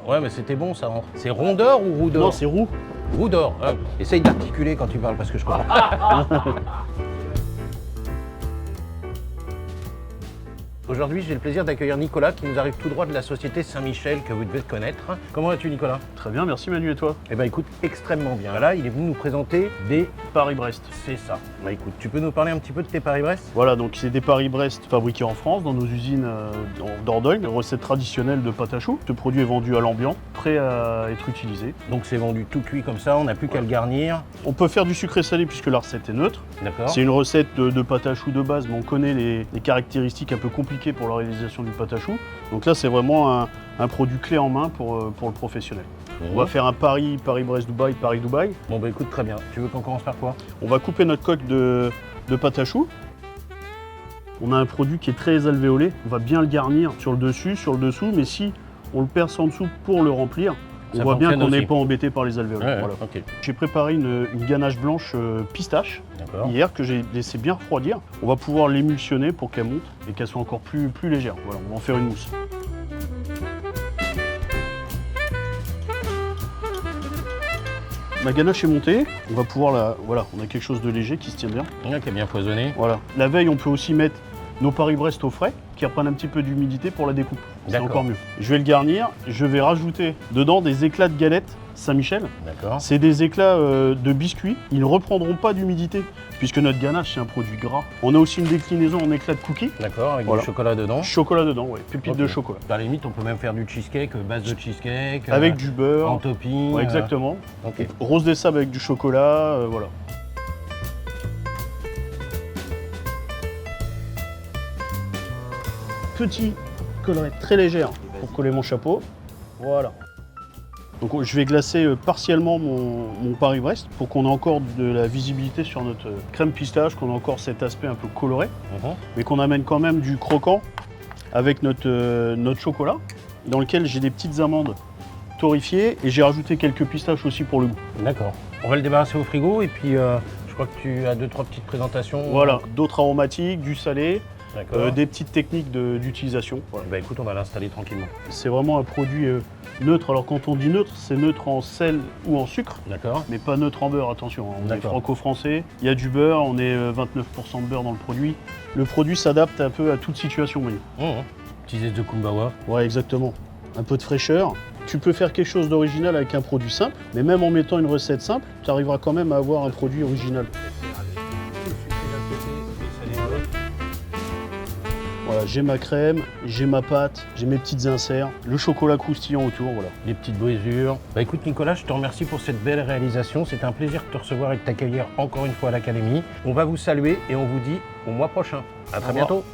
Ouais, mais c'était bon ça. C'est rondeur ou roudeur? Non, c'est roux. Roudeur. Ah, essaye d'articuler quand tu parles parce que je comprends. Aujourd'hui, j'ai le plaisir d'accueillir Nicolas qui nous arrive tout droit de la société Saint-Michel que vous devez connaître. Comment vas-tu Nicolas? Très bien, merci Manu, et toi? Eh ben écoute, extrêmement bien. Là, il est venu nous présenter des... Paris-Brest. C'est ça. Bah écoute, tu peux nous parler un petit peu de tes Paris-Brest? Voilà, donc c'est des Paris-Brest fabriqués en France, dans nos usines en Dordogne. Recette traditionnelle de pâte à choux. Ce produit est vendu à l'ambiant, prêt à être utilisé. Donc c'est vendu tout cuit comme ça, on n'a plus qu'à le garnir. On peut faire du sucré salé puisque la recette est neutre. D'accord. C'est une recette de pâte à choux de base, mais on connaît les caractéristiques un peu compliquées pour la réalisation du pâte à choux. Donc là, c'est vraiment un produit clé en main pour le professionnel. On va faire un Paris-Brest-Dubaï, Paris-Dubaï. Bon bah écoute, très bien. Tu veux qu'on commence par quoi? On va couper notre coque de pâte à choux. On a un produit qui est très alvéolé. On va bien le garnir sur le dessus, sur le dessous, mais si on le perce en dessous pour le remplir, on voit bien qu'on n'est pas embêté par les alvéoles. Ouais, voilà. okay. J'ai préparé une ganache blanche pistache hier que j'ai laissé bien refroidir. On va pouvoir l'émulsionner pour qu'elle monte et qu'elle soit encore plus légère. Voilà, on va en faire une mousse. Ma ganache est montée, on va pouvoir la... Voilà, on a quelque chose de léger qui se tient bien. Qui est bien foisonné. Voilà. La veille, on peut aussi mettre nos Paris-Brest au frais, qui reprennent un petit peu d'humidité pour la découpe. C'est encore mieux. Je vais le garnir, je vais rajouter dedans des éclats de galettes Saint-Michel. D'accord. C'est des éclats de biscuits. Ils ne reprendront pas d'humidité, puisque notre ganache, c'est un produit gras. On a aussi une déclinaison en éclats de cookies. D'accord, avec du chocolat dedans. Chocolat dedans, oui. Pépites de chocolat. À la limite, on peut même faire du cheesecake, base de cheesecake. Avec du beurre. En topping. Ouais, exactement. Ok. Rose des sables avec du chocolat, voilà. Petit collerette très légère pour coller mon chapeau. Voilà. Donc je vais glacer partiellement mon Paris-Brest pour qu'on ait encore de la visibilité sur notre crème pistache, qu'on ait encore cet aspect un peu coloré, mais qu'on amène quand même du croquant avec notre chocolat, dans lequel j'ai des petites amandes torréfiées et j'ai rajouté quelques pistaches aussi pour le goût. D'accord. On va le débarrasser au frigo et puis je crois que tu as 2-3 petites présentations. Voilà, d'autres aromatiques, du salé. Des petites techniques d'utilisation. Voilà. Bah écoute, on va l'installer tranquillement. C'est vraiment un produit neutre. Alors quand on dit neutre, c'est neutre en sel ou en sucre, mais pas neutre en beurre, attention. On est franco-français, il y a du beurre, on est 29% de beurre dans le produit. Le produit s'adapte un peu à toute situation. Petit zeste de Kumbawa. Ouais, exactement. Un peu de fraîcheur. Tu peux faire quelque chose d'original avec un produit simple, mais même en mettant une recette simple, tu arriveras quand même à avoir un produit original. Voilà, j'ai ma crème, j'ai ma pâte, j'ai mes petites inserts, le chocolat croustillant autour, voilà. Les petites brisures. Bah écoute Nicolas, je te remercie pour cette belle réalisation. C'est un plaisir de te recevoir et de t'accueillir encore une fois à l'Académie. On va vous saluer et on vous dit au mois prochain. À très bientôt.